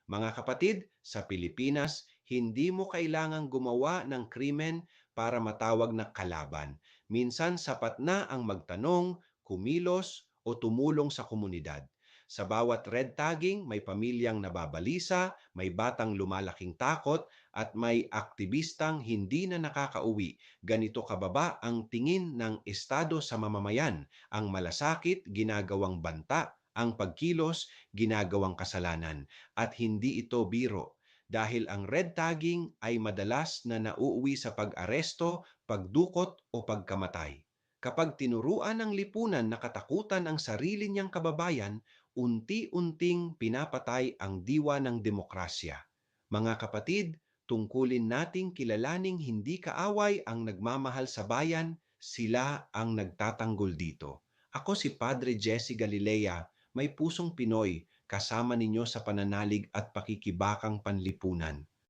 Mga kapatid, sa Pilipinas, hindi mo kailangang gumawa ng krimen para matawag na kalaban. Minsan sapat na ang magtanong, kumilos o tumulong sa komunidad. Sa bawat red tagging, may pamilyang nababalisa, may batang lumalaking takot, at may aktivistang hindi na nakakauwi. Ganito kababa ang tingin ng Estado sa mamamayan. Ang malasakit, ginagawang banta. Ang pagkilos, ginagawang kasalanan. At hindi ito biro. Dahil ang red tagging ay madalas na nauuwi sa pag-aresto, pagdukot o pagkamatay. Kapag tinuruan ng lipunan na katakutan ang sarili niyang kababayan, unti-unting pinapatay ang diwa ng demokrasya. Mga kapatid, tungkulin nating kilalaning hindi kaaway ang nagmamahal sa bayan, sila ang nagtatanggol dito. Ako si Padre Jesse Galilea, may pusong Pinoy, kasama ninyo sa pananalig at pakikibakang panlipunan.